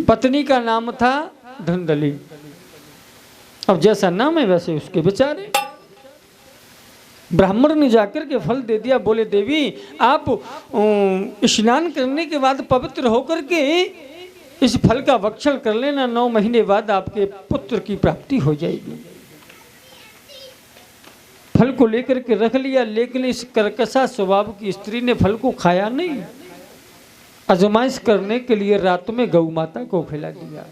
पत्नी का नाम था धुंधली। अब जैसा नाम है वैसे उसके बेचारे। ब्राह्मण ने जाकर के फल दे दिया, बोले देवी आप स्नान करने के बाद पवित्र होकर के इस फल का भक्षण कर लेना, 9 महीने बाद आपके पुत्र की प्राप्ति हो जाएगी। फल को लेकर के रख लिया, लेकिन इस कर्कशा स्वभाव की स्त्री ने फल को खाया नहीं। आजमाइश करने के लिए रात में गौ माता को खिला दिया।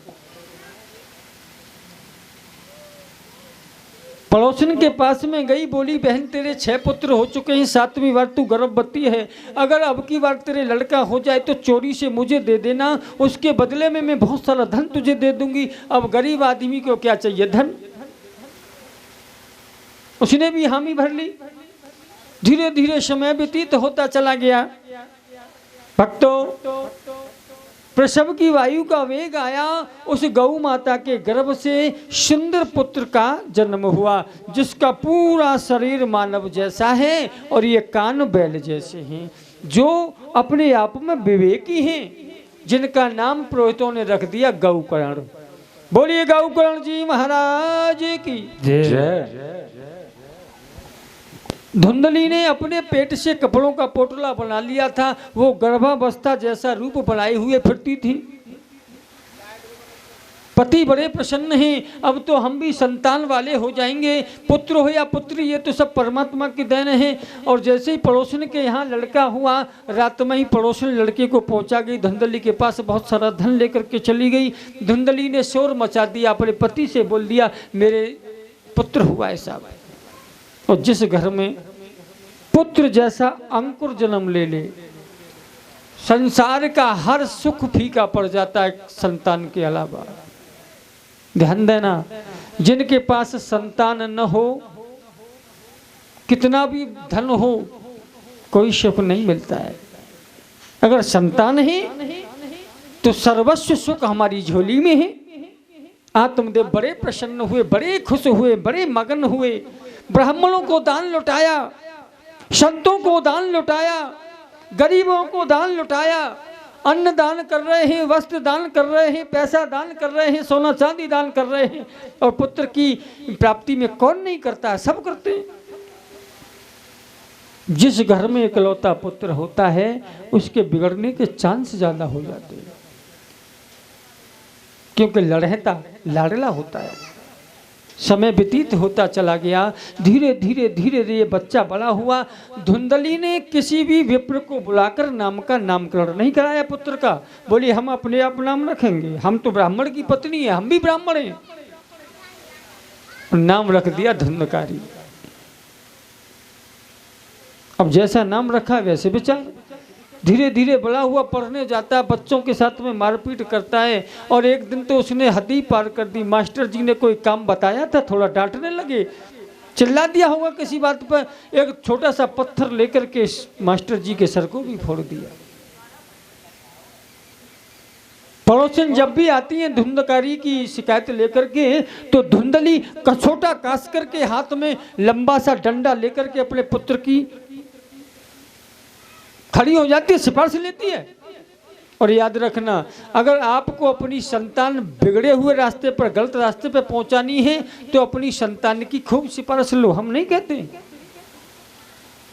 पड़ोसन के पास में गई, बोली बहन तेरे 6 पुत्र हो चुके हैं, 7वीं बार तू गर्भवती है, अगर अब की बार तेरे लड़का हो जाए तो चोरी से मुझे दे देना, उसके बदले में मैं बहुत सारा धन तुझे दे दूंगी। अब गरीब आदमी को क्या चाहिए, धन। उसने भी हामी भर ली। धीरे धीरे समय व्यतीत होता चला गया। भक्तों, प्रसव की वायु का वेग आया, उस गौ माता के गर्भ से सुंदर पुत्र का जन्म हुआ, जिसका पूरा शरीर मानव जैसा है और ये कान बैल जैसे हैं, जो अपने आप में विवेकी हैं, जिनका नाम पुरोहितों ने रख दिया गौकर्ण। बोलिए गौकर्ण जी महाराज की जय। धुंधली ने अपने पेट से कपड़ों का पोटला बना लिया था, वो गर्भावस्था जैसा रूप बनाए हुए फिरती थी। पति बड़े प्रसन्न हैं, अब तो हम भी संतान वाले हो जाएंगे, पुत्र हो या पुत्री ये तो सब परमात्मा की देन है। और जैसे ही पड़ोसन के यहाँ लड़का हुआ, रात में ही पड़ोसन लड़के को पहुंचा गई, धुंधली के पास बहुत सारा धन लेकर के चली गई। धुंधली ने शोर मचा दिया, अपने पति से बोल दिया मेरे पुत्र हुआ है साहब। और जिस घर में पुत्र जैसा अंकुर जन्म ले ले, संसार का हर सुख फीका पड़ जाता है संतान के अलावा। ध्यान देना, जिनके पास संतान न हो, कितना भी धन हो, कोई सुख नहीं मिलता है। अगर संतान है तो सर्वस्व सुख हमारी झोली में है। आत्मदेव बड़े प्रसन्न हुए, बड़े खुश हुए, बड़े मगन हुए। ब्राह्मणों को दान लुटाया, संतों को दान लुटाया, गरीबों को दान लुटाया, अन्न दान कर रहे हैं, वस्त्र दान कर रहे हैं, पैसा दान कर रहे हैं, सोना चांदी दान कर रहे हैं। और पुत्र की प्राप्ति में कौन नहीं करता है, सब करते हैं। जिस घर में इकलौता पुत्र होता है उसके बिगड़ने के चांस ज्यादा हो जाते हैं, क्योंकि लड़हता लाडला होता है। समय व्यतीत होता चला गया, धीरे धीरे धीरे धीरे बच्चा बड़ा हुआ। धुंधली ने किसी भी विप्र को बुलाकर नाम का नामकरण नहीं कराया पुत्र का। बोली हम अपने आप नाम रखेंगे, हम तो ब्राह्मण की पत्नी है, हम भी ब्राह्मण हैं। नाम रख दिया धुंधकारी। अब जैसा नाम रखा वैसे विचार। धीरे धीरे बड़ा हुआ, पढ़ने जाता है, बच्चों के साथ में मारपीट करता है। और एक दिन तो उसने हद ही पार कर दी। मास्टर जी ने कोई काम बताया था, थोड़ा डांटने लगे, चिल्ला दिया होगा किसी बात पर, एक छोटा सा पत्थर लेकर के मास्टर जी के सर को भी फोड़ दिया। पड़ोसन जब भी आती हैं धुंधकारी की शिकायत लेकर के, तो धुंधली कसोटा कास करके हाथ में लंबा सा डंडा लेकर के अपने पुत्र की खड़ी हो जाती है, सिफारिश लेती है। और याद रखना, अगर आपको अपनी संतान बिगड़े हुए रास्ते पर, गलत रास्ते पर पहुंचानी है तो अपनी संतान की खूब सिफारिश लो। हम नहीं कहते,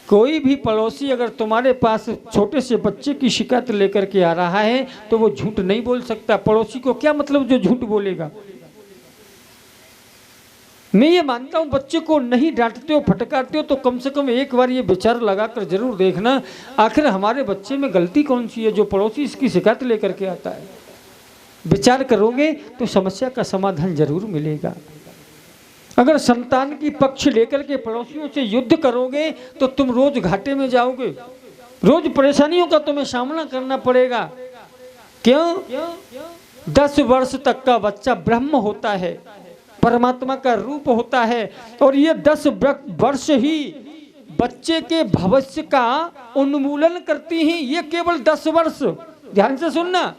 कोई भी पड़ोसी अगर तुम्हारे पास छोटे से बच्चे की शिकायत लेकर के आ रहा है तो वो झूठ नहीं बोल सकता। पड़ोसी को क्या मतलब जो झूठ बोलेगा। मैं ये मानता हूँ बच्चे को नहीं डांटते हो, फटकारते हो तो कम से कम एक बार ये विचार लगाकर जरूर देखना, आखिर हमारे बच्चे में गलती कौन सी है जो पड़ोसी इसकी शिकायत लेकर के आता है। विचार करोगे तो समस्या का समाधान जरूर मिलेगा। अगर संतान की पक्ष लेकर के पड़ोसियों से युद्ध करोगे तो तुम रोज घाटे में जाओगे, रोज परेशानियों का तुम्हें सामना करना पड़ेगा। क्यों? 10 वर्ष तक का बच्चा ब्रह्म होता है, परमात्मा का रूप होता है, और ये 10 वर्ष ही बच्चे के भविष्य का उन्मूलन करती हैं। ये केवल 10 वर्ष, ध्यान से सुनना।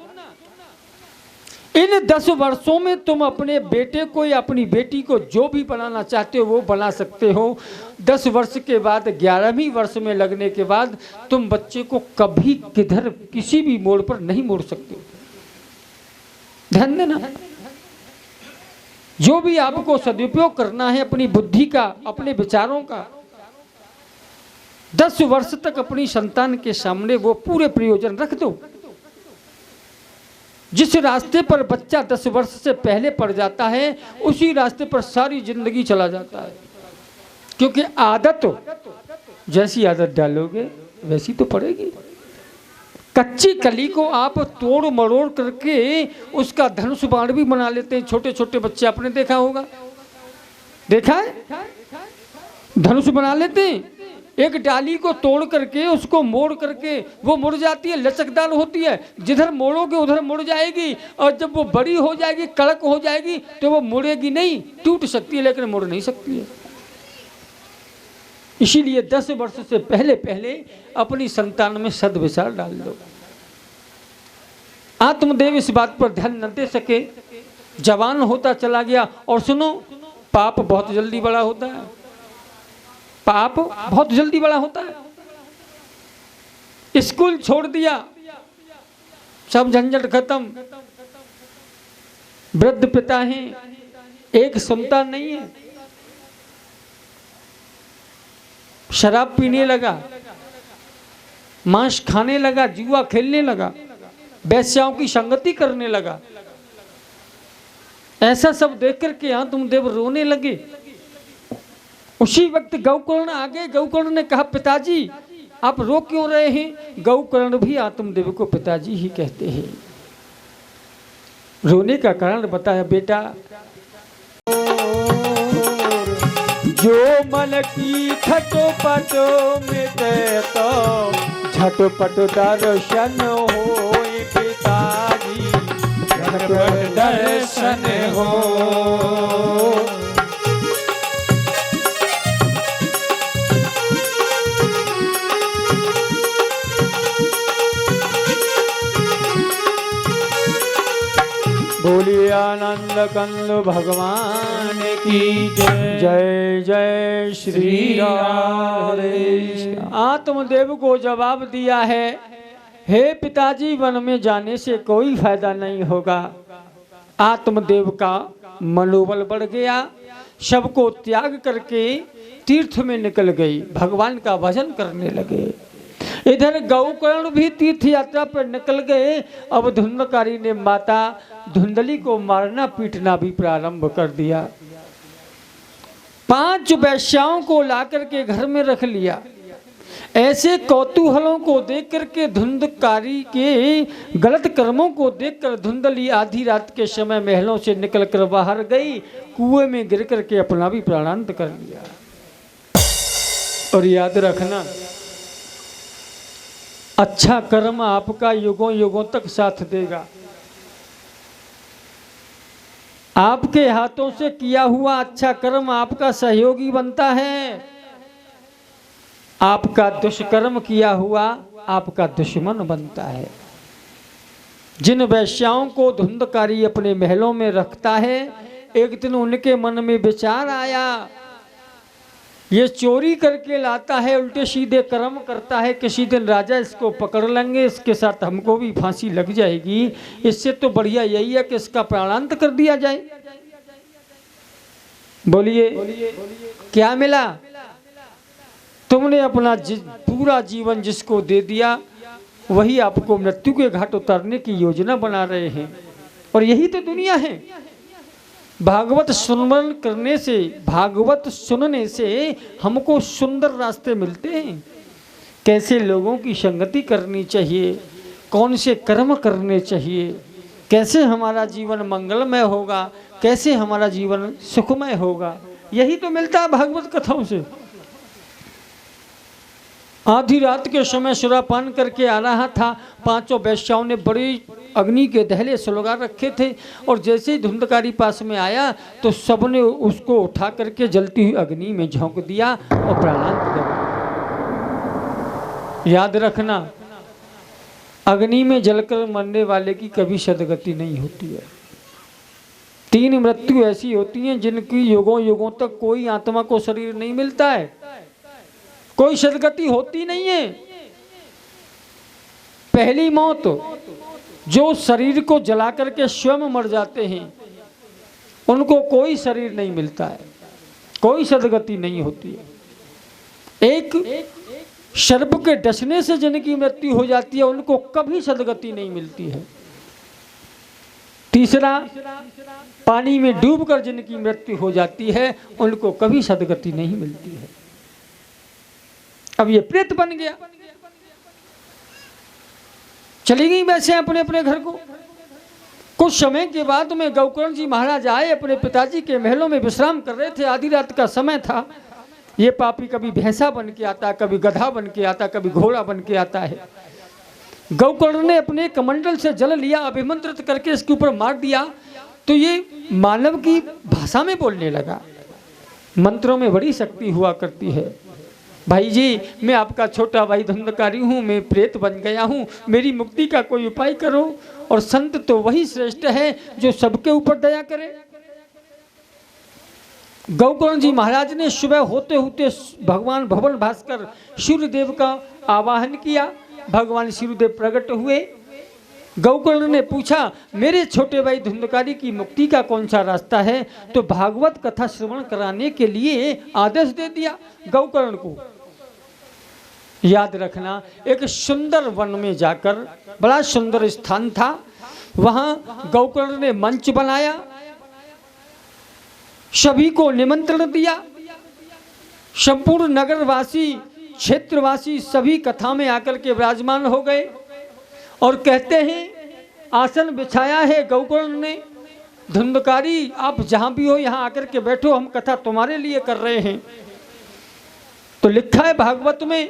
इन 10 वर्षों में तुम अपने बेटे को या अपनी बेटी को जो भी बनाना चाहते हो वो बना सकते हो। 10 वर्ष के बाद 11वीं वर्ष में लगने के बाद तुम बच्चे को कभी किधर किसी भी मोड़ पर नहीं मोड़ सकते। ध्यान देना, जो भी आपको सदुपयोग करना है अपनी बुद्धि का, अपने विचारों का, 10 वर्ष तक अपनी संतान के सामने वो पूरे प्रयोजन रख दो। जिस रास्ते पर बच्चा 10 वर्ष से पहले पड़ जाता है, उसी रास्ते पर सारी जिंदगी चला जाता है। क्योंकि आदत, जैसी आदत डालोगे वैसी तो पड़ेगी। कच्ची कली को आप तोड़ मरोड़ करके उसका धनुष बाण भी बना लेते हैं। छोटे छोटे बच्चे आपने देखा होगा, देखा है, धनुष बना लेते हैं। एक डाली को तोड़ करके उसको मोड़ करके वो मुड़ जाती है, लचकदार होती है, जिधर मोड़ोगे उधर मुड़ जाएगी। और जब वो बड़ी हो जाएगी, कड़क हो जाएगी, तो वो मुड़ेगी नहीं, टूट सकती है लेकिन मुड़ नहीं सकती है। इसीलिए 10 वर्ष से पहले पहले अपनी संतान में सद्विचार डाल दो। आत्मदेव इस बात पर ध्यान न दे सके, जवान होता चला गया। और सुनो, पाप बहुत जल्दी बड़ा होता है, पाप बहुत जल्दी बड़ा होता है। स्कूल छोड़ दिया, सब झंझट खत्म, वृद्ध पिता हैं, एक सुनता नहीं है, शराब पीने लगा, मांस खाने लगा, जुआ खेलने लगा, वैश्याओं की संगति करने लगा। ऐसा सब देख करके आत्मदेव रोने लगे। उसी वक्त गौकर्ण आ गए। गौकर्ण ने कहा, पिताजी आप रो क्यों रहे हैं? गौकर्ण भी आत्मदेव को पिताजी ही कहते हैं। रोने का कारण बताया, बेटा जो मन की खटपटो मिटे तो झटपट दर्शन होए पिताजी, झटपट दर्शन हो। बोलिए आनंद कंद भगवान की जय। जय जय श्री राधे। आत्मदेव को जवाब दिया है, हे पिताजी वन में जाने से कोई फायदा नहीं होगा। आत्मदेव का मनोबल बढ़ गया, सबको त्याग करके तीर्थ में निकल गई, भगवान का भजन करने लगे। इधर गौकर्ण भी तीर्थ यात्रा पर निकल गए। अब धुंधकारी ने माता धुंधली को मारना पीटना भी प्रारंभ कर दिया। 5 वैश्याओं को लाकर के घर में रख लिया। ऐसे कौतूहलों को देख करके, धुंधकारी के गलत कर्मों को देखकर धुंधली आधी रात के समय महलों से निकलकर बाहर गई, कुएं में गिर करके अपना भी प्राणांत कर लिया। और याद रखना, अच्छा कर्म आपका युगों युगों तक साथ देगा। आपके हाथों से किया हुआ अच्छा कर्म आपका सहयोगी बनता है, आपका दुष्कर्म किया हुआ आपका दुश्मन बनता है। जिन वैश्याओं को धुंधकारी अपने महलों में रखता है, एक दिन उनके मन में विचार आया, ये चोरी करके लाता है, उल्टे सीधे कर्म करता है, किसी दिन राजा इसको पकड़ लेंगे, इसके साथ हमको भी फांसी लग जाएगी। इससे तो बढ़िया यही है कि इसका प्राणांत कर दिया जाए। बोलिए क्या मिला? तुमने अपना पूरा जीवन जिसको दे दिया, वही आपको मृत्यु के घाट उतारने की योजना बना रहे हैं। और यही तो दुनिया है। भागवत सुनन करने से, भागवत सुनने से हमको सुंदर रास्ते मिलते हैं। कैसे लोगों की संगति करनी चाहिए, कौन से कर्म करने चाहिए, कैसे हमारा जीवन मंगलमय होगा, कैसे हमारा जीवन सुखमय होगा, यही तो मिलता है भागवत कथाओं से। आधी रात के समय सुरापान करके आ रहा था, 5 वैश्याओं ने बड़ी अग्नि के दहले सुलगा रखे थे, और जैसे ही धुंधकारी पास में आया तो सबने उसको उठा करके जलती हुई अग्नि में झोंक दिया और प्राणांत कर। याद रखना, अग्नि में जलकर मरने वाले की कभी सदगति नहीं होती है। 3 मृत्यु ऐसी होती हैं जिनकी युगों युगों तक कोई आत्मा को शरीर नहीं मिलता है, कोई सदगति होती नहीं है। पहली मौत जो शरीर को जला करके स्वयं मर जाते हैं उनको कोई शरीर नहीं मिलता है, कोई सदगति नहीं होती है। एक सर्प के डसने से जिनकी मृत्यु हो जाती है उनको कभी सदगति नहीं मिलती है। तीसरा, पानी में डूबकर जिनकी मृत्यु हो जाती है उनको कभी सदगति नहीं मिलती है। अब ये प्रेत बन गया, चली गई वैसे अपने अपने घर को। कुछ समय के बाद में गौकर्ण जी महाराज आए, अपने पिताजी के महलों में विश्राम कर रहे थे। आधी रात का समय था। ये पापी कभी भैंसा बन के आता, कभी गधा बन के आता, कभी घोड़ा बन के आता है। गौकर्ण ने अपने कमंडल से जल लिया, अभिमंत्रित करके इसके ऊपर मार दिया तो ये मानव की भाषा में बोलने लगा। मंत्रों में बड़ी शक्ति हुआ करती है। भाई जी, मैं आपका छोटा भाई धुंधकारी हूँ, मैं प्रेत बन गया हूँ, मेरी मुक्ति का कोई उपाय करो। और संत तो वही श्रेष्ठ है जो सबके ऊपर दया करे। गौकर्ण जी महाराज ने सुबह होते होते भगवान भवन भास्कर सूर्यदेव का आवाहन किया। भगवान सूर्यदेव प्रकट हुए। गौकर्ण ने पूछा, मेरे छोटे भाई धुंधकारी की मुक्ति का कौन सा रास्ता है? तो भागवत कथा श्रवण कराने के लिए आदेश दे दिया गौकर्ण को। याद रखना, एक सुंदर वन में जाकर, बड़ा सुंदर स्थान था, वहां गौकर्ण ने मंच बनाया, सभी को निमंत्रण दिया। संपूर्ण नगरवासी, क्षेत्रवासी सभी कथा में आकर के विराजमान हो गए और कहते हैं, आसन बिछाया है गौकर्ण ने, धुंधकारी आप जहां भी हो यहाँ आकर के बैठो, हम कथा तुम्हारे लिए कर रहे हैं। तो लिखा है भागवत में,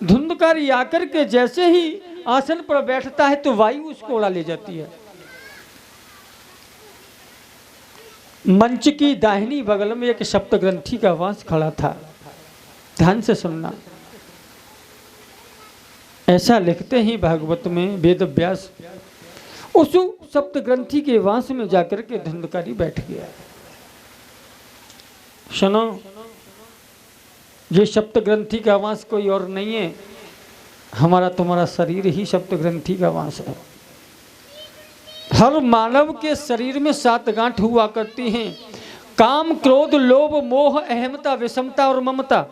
धुंधकारी आकर के जैसे ही आसन पर बैठता है तो वायु उसको उड़ा ले जाती है। मंच की दाहिनी बगल में एक सप्तग्रंथी का वांस खड़ा था। ध्यान से सुनना, ऐसा लिखते ही भागवत में वेद व्यास, उस सप्तग्रंथी के वांस में जाकर के धुंधकारी बैठ गया। सुनो, ये सप्तग्रंथी का वांस कोई और नहीं है, हमारा तुम्हारा शरीर ही सप्तग्रंथी का वांस है। हर मानव के शरीर में 7 गांठ हुआ करती हैं, काम, क्रोध, लोभ, मोह, अहमता, विषमता और ममता।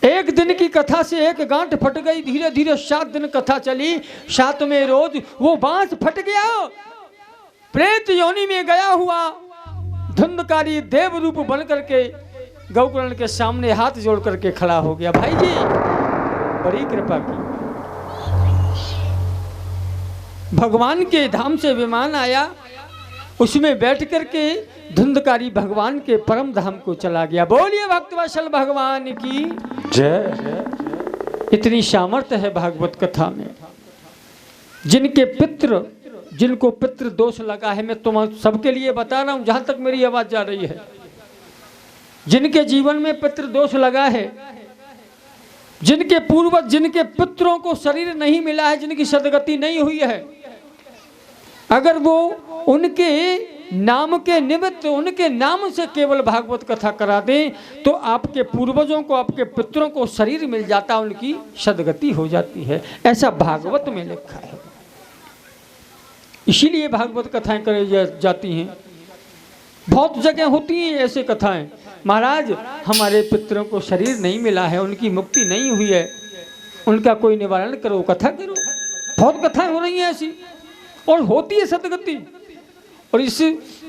एक दिन की कथा से एक गांठ फट गई, धीरे धीरे 7 दिन कथा चली, 7वें रोज वो बांस फट गया। प्रेत योनि में गया हुआ धुंधकारी देव रूप बन करके गौकर्ण के सामने हाथ जोड़ करके खड़ा हो गया। भाई जी, बड़ी कृपा की, भगवान के धाम से विमान आया, उसमें बैठ करके धुंधकारी भगवान के परम धाम को चला गया। बोलिए भक्तवत्सल भगवान की जय। इतनी सामर्थ्य है भागवत कथा में। जिनको पितृ दोष लगा है, मैं तुम सबके लिए बता रहा हूं जहां तक मेरी आवाज जा रही है, जिनके जीवन में पितृ दोष लगा है, जिनके पूर्वज, जिनके पितरों को शरीर नहीं मिला है, जिनकी सदगति नहीं हुई है, अगर वो उनके नाम के निमित्त, उनके नाम से केवल भागवत कथा करा दें तो आपके पूर्वजों को, आपके पितरों को शरीर मिल जाता, उनकी सदगति हो जाती है। ऐसा भागवत में लिखा है। इसीलिए भागवत कथाएं कराई जाती हैं। बहुत जगह होती हैं ऐसे कथाएं, महाराज हमारे पितरों को शरीर नहीं मिला है, उनकी मुक्ति नहीं हुई है, उनका कोई निवारण करो, कथा करो। बहुत कथाएं हो रही हैं ऐसी, और होती है सदगति। और इस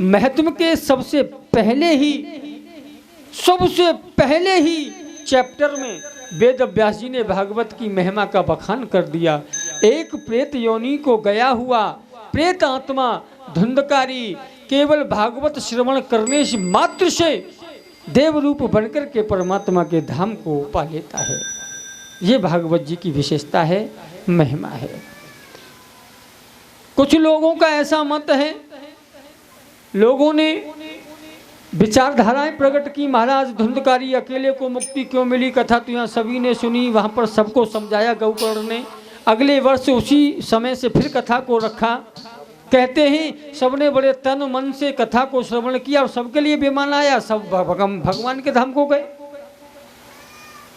महत्व के सबसे पहले ही चैप्टर में वेद व्यास जी ने भागवत की महिमा का बखान कर दिया। एक प्रेत योनि को गया हुआ प्रेत आत्मा धुंधकारी केवल भागवत श्रवण करने से मात्र से देव रूप बनकर के परमात्मा के धाम को पा लेता है। ये भागवत जी की विशेषता है, महिमा है। कुछ लोगों का ऐसा मत है, लोगों ने विचारधाराएं प्रकट की, महाराज धुंधकारी अकेले को मुक्ति क्यों मिली, कथा तो यहाँ सभी ने सुनी, वहाँ पर सबको समझाया गौकर्ण ने। अगले वर्ष उसी समय से फिर कथा को रखा। कहते हैं सबने बड़े तन मन से कथा को श्रवण किया और सबके लिए विमान आया, सब भगवान के धाम को गए।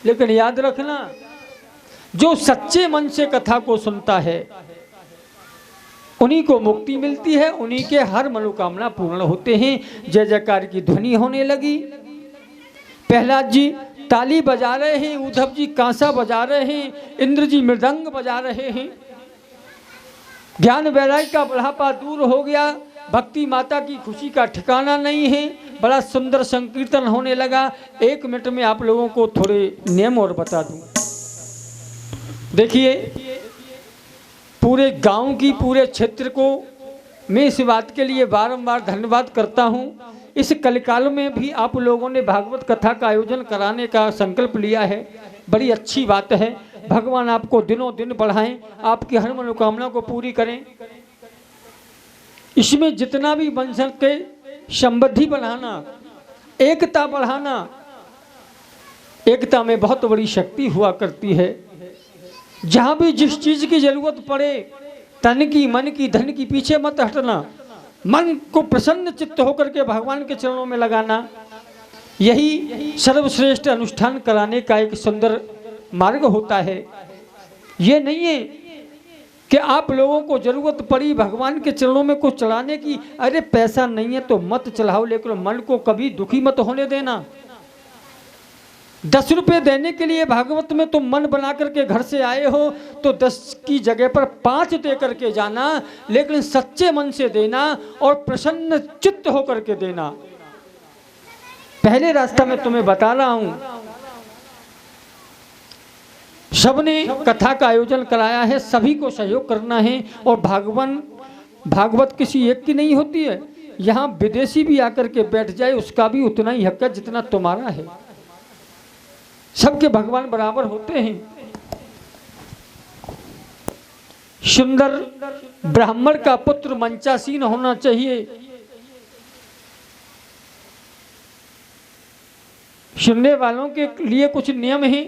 लेकिन याद रखना, जो सच्चे मन से कथा को सुनता है उन्हीं को मुक्ति मिलती है, उन्हीं के हर मनोकामना पूर्ण होते हैं। जय जयकार की ध्वनि होने लगी। प्रहलाद जी ताली बजा रहे हैं, उद्धव जी कांसा बजा रहे हैं, इंद्र जी मृदंग बजा रहे हैं। ज्ञान वैराग्य का बुढ़ापा दूर हो गया, भक्ति माता की खुशी का ठिकाना नहीं है। बड़ा सुंदर संकीर्तन होने लगा। 1 मिनट में आप लोगों को थोड़े नियम और बता दूं। देखिए, पूरे गांव की, पूरे क्षेत्र को मैं इस बात के लिए बारंबार धन्यवाद करता हूं। इस कलिकाल में भी आप लोगों ने भागवत कथा का आयोजन कराने का संकल्प लिया है, बड़ी अच्छी बात है। भगवान आपको दिनों दिन बढ़ाएं, आपकी हर मनोकामना को पूरी करें। इसमें जितना भी बन सके समृद्धि बढ़ाना, एकता बढ़ाना, एकता में बहुत बड़ी शक्ति हुआ करती है। जहाँ भी जिस चीज की जरूरत पड़े, तन की, मन की, धन की, पीछे मत हटना। मन को प्रसन्न चित्त होकर के भगवान के चरणों में लगाना, यही सर्वश्रेष्ठ अनुष्ठान कराने का एक सुंदर मार्ग होता है। ये नहीं है कि आप लोगों को जरूरत पड़ी भगवान के चरणों में कुछ चढ़ाने की, अरे पैसा नहीं है तो मत चढ़ाओ, लेकिन मन को कभी दुखी मत होने देना। 10 रुपये देने के लिए भागवत में तुम मन बना करके घर से आए हो तो 10 की जगह पर 5 दे करके जाना, लेकिन सच्चे मन से देना और प्रसन्न चित्त होकर के देना। पहले रास्ता मैं तुम्हें बता रहा हूं, सबने कथा का आयोजन कराया है, सभी को सहयोग करना है। और भागवत किसी एक की नहीं होती है। यहाँ विदेशी भी आकर के बैठ जाए उसका भी उतना ही हक है जितना तुम्हारा है। सबके भगवान बराबर होते हैं। सुंदर ब्राह्मण का पुत्र मंचासीन होना चाहिए। सुनने वालों के लिए कुछ नियम हैं।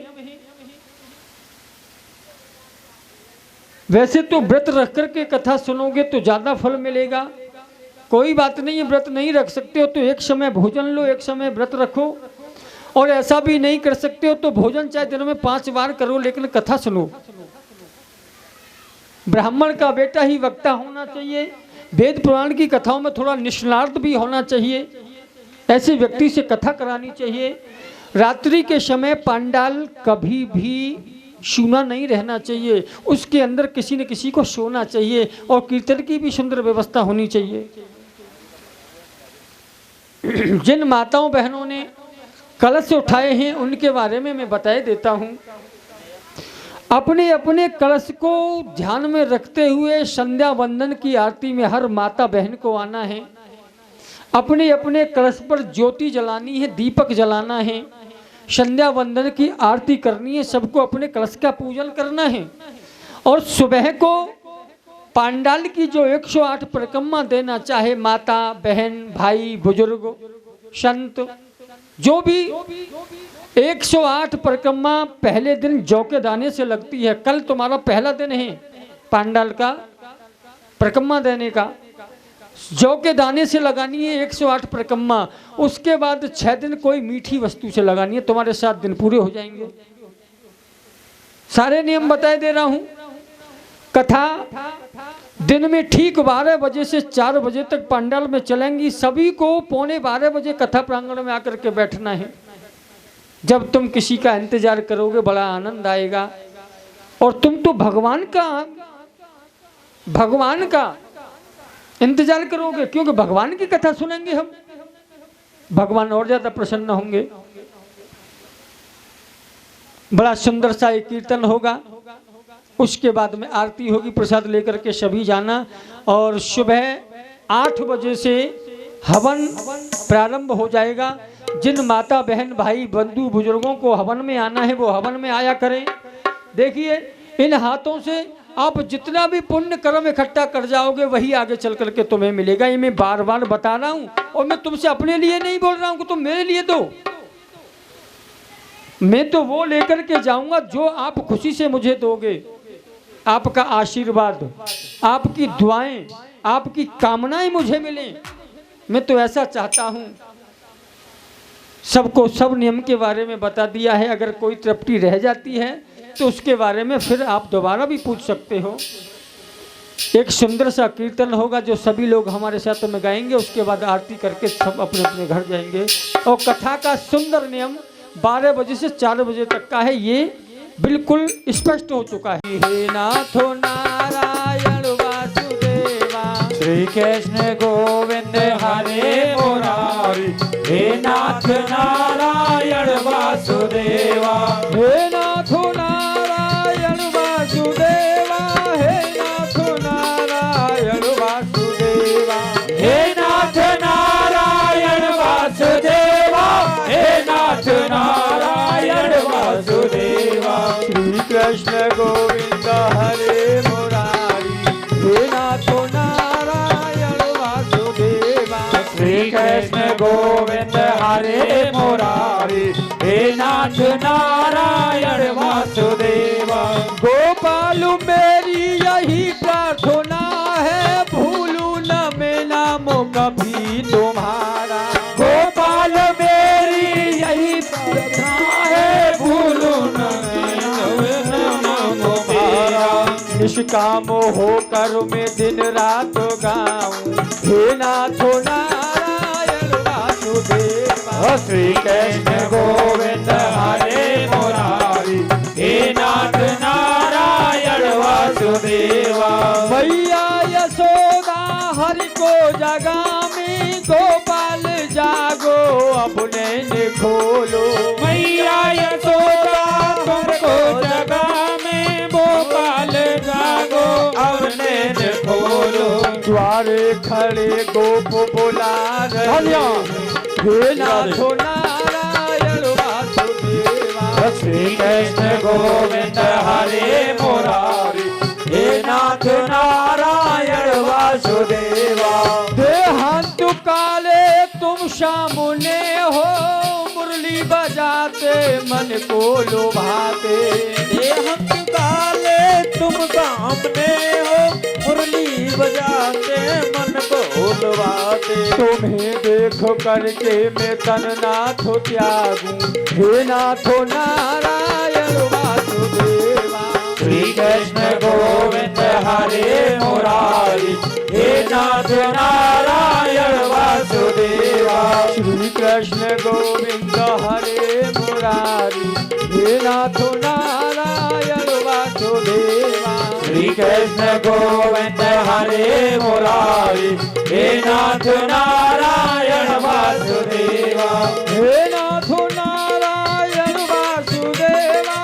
वैसे तो व्रत रख करके कथा सुनोगे तो ज्यादा फल मिलेगा, कोई बात नहीं है। व्रत नहीं रख सकते हो तो एक समय भोजन लो, एक समय व्रत रखो। और ऐसा भी नहीं कर सकते हो तो भोजन चाहे दिन में 5 बार करो, लेकिन कथा सुनो। ब्राह्मण का बेटा ही वक्ता होना चाहिए। वेद पुराण की कथाओं में थोड़ा निष्णात भी होना चाहिए। ऐसे व्यक्ति से कथा करानी चाहिए। रात्रि के समय पांडाल कभी भी सूना नहीं रहना चाहिए, उसके अंदर किसी न किसी को सोना चाहिए। और कीर्तन की भी सुंदर व्यवस्था होनी चाहिए। जिन माताओं बहनों ने कलश उठाए हैं उनके बारे में मैं बताए देता हूं। अपने अपने कलश को ध्यान में रखते हुए संध्या वंदन की आरती में हर माता बहन को आना है। अपने अपने कलश पर ज्योति जलानी है, दीपक जलाना है, संध्या वंदन की आरती करनी है, सबको अपने कलश का पूजन करना है। और सुबह को पांडाल की जो 108 परिक्रमा देना, चाहे माता बहन भाई बुजुर्ग संत जो भी 108 परिक्रमा पहले दिन जौ के दाने से लगती है। कल तुम्हारा पहला दिन है पांडाल का परिक्रमा देने का। जौ के दाने से लगानी है 108 परिक्रमा। उसके बाद 6 दिन कोई मीठी वस्तु से लगानी है, तुम्हारे 7 दिन पूरे हो जाएंगे। सारे नियम बताए दे रहा हूं। कथा दिन में ठीक 12 बजे से 4 बजे तक पंडाल में चलेंगी। सभी को 11:15 बजे कथा प्रांगण में आकर के बैठना है। जब तुम किसी का इंतजार करोगे बड़ा आनंद आएगा। और तुम तो भगवान का इंतजार करोगे, क्योंकि भगवान की कथा सुनेंगे हम, भगवान और ज्यादा प्रसन्न होंगे। बड़ा सुंदर सा एक कीर्तन होगा, उसके बाद में आरती होगी, प्रसाद लेकर के सभी जाना। और सुबह 8 बजे से हवन प्रारंभ हो जाएगा। जिन माता बहन भाई बंधु बुजुर्गों को हवन में आना है वो हवन में आया करें। देखिए, इन हाथों से आप जितना भी पुण्य कर्म इकट्ठा कर जाओगे वही आगे चल करके तुम्हें मिलेगा। ये मैं बार बार बता रहा हूँ। और मैं तुमसे अपने लिए नहीं बोल रहा हूँ कि तुम मेरे लिए दो, मैं तो वो लेकर के जाऊंगा जो आप खुशी से मुझे दोगे। आपका आशीर्वाद, आपकी दुआएं, आपकी कामनाएं मुझे मिलें, मैं तो ऐसा चाहता हूं। सबको सब नियम के बारे में बता दिया है। अगर कोई त्रुटि रह जाती है तो उसके बारे में फिर आप दोबारा भी पूछ सकते हो। एक सुंदर सा कीर्तन होगा जो सभी लोग हमारे साथ में गाएंगे। उसके बाद आरती करके सब अपने अपने घर जाएंगे। और कथा का सुंदर नियम 12 बजे से 4 बजे तक का है, ये बिल्कुल स्पष्ट हो चुका है। हे नाथो नारायण वासुदेवा, श्री कृष्ण गोविंद हरे मुरारी, हे नाथ नारायण वासुदेवा, हे नाथो नारायण वासुदेवा, हे नाथो नारायण वासुदेवा, हे नाथ नारायण वासुदेवा, हे नाथ नारायण वासुदेवा। श्री कृष्ण गोविंद हरे मुरारी, हे नाथो नारायण वासुदेवा, श्री कृष्ण गोविंद हरे मुरारी, हे नाथ नारायण वासुदेवा। गोपाल मेरी यही प्रार्थना है, भूलू न मैं नाम कभी तुम्हारा। गोपाल मेरी यही प्रार्थना है, भूलू न मैं नाम तुम्हारा। निष्काम होकर मैं दिन रात गाऊं, हे नाथो नारायण वासुदेवा। श्री कृष्ण गोविंद हरे मुरारी, हे नाथ नारायण वासुदेवा। मैया यशोदा हरि को जगामी, गोपाल जागो अब नैन खोलो। मैया यशोदा तुमको जगा में, गोपाल जागो अब नैन खोलो। द्वारे खड़े गोप बुला रहे, हे नाथो नारायण वासुदेवा। श्री कृष्ण गोविंद हरे मुरारी, हे नाथ नारायण वासुदेवा। देहांत काले तुम सामने हो, मुरली बजाते मन को लुभाते। देहांत काले तुम सामने हो, मुरली बजाते मन को लुभाते। तुम्हें देख करके मैं तन नाथ त्यागूं, हे नाथो नारायण वासुदेवा। श्री कृष्ण गोविंद हरे मुरारी, हे नाथ नारायण वासुदेवा। श्री कृष्ण गोविंद हरे मुरारी, हे नाथो नारायण वासुदेवा। श्री कृष्ण गोविंद हरे मुरारी, हे नाथ नारायण वासुदेवा। हे नाथो नारायण वासुदेवा,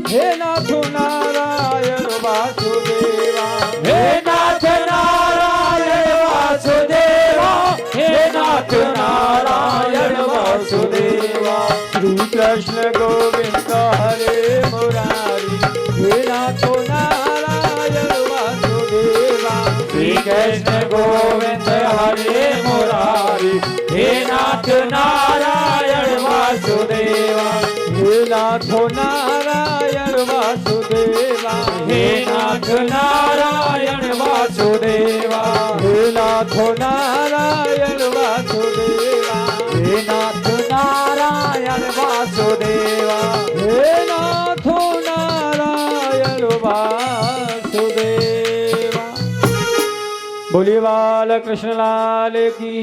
हे नाथो नारायण वासुदेवा। हे नाथ नारायण वासुदेवा, हे नाथ नारायण वासुदेवा। श्री कृष्ण गोविंद हरे मुरारी, हे नाथो नारायण वासुदेवा। श्री कृष्ण गोविंद हरे मुरारी, हे नाथ नारायण वासुदेवा। हे नाथो नारायण वासुदेवा, हे नाथ नारायण वासुदेवा। हे नाथो नारायण वासुदेवा, हे नाथ नारायण वासुदेवा। हे नाथो नारायण वासुदेवा। बोलिए बाल कृष्ण लाल की।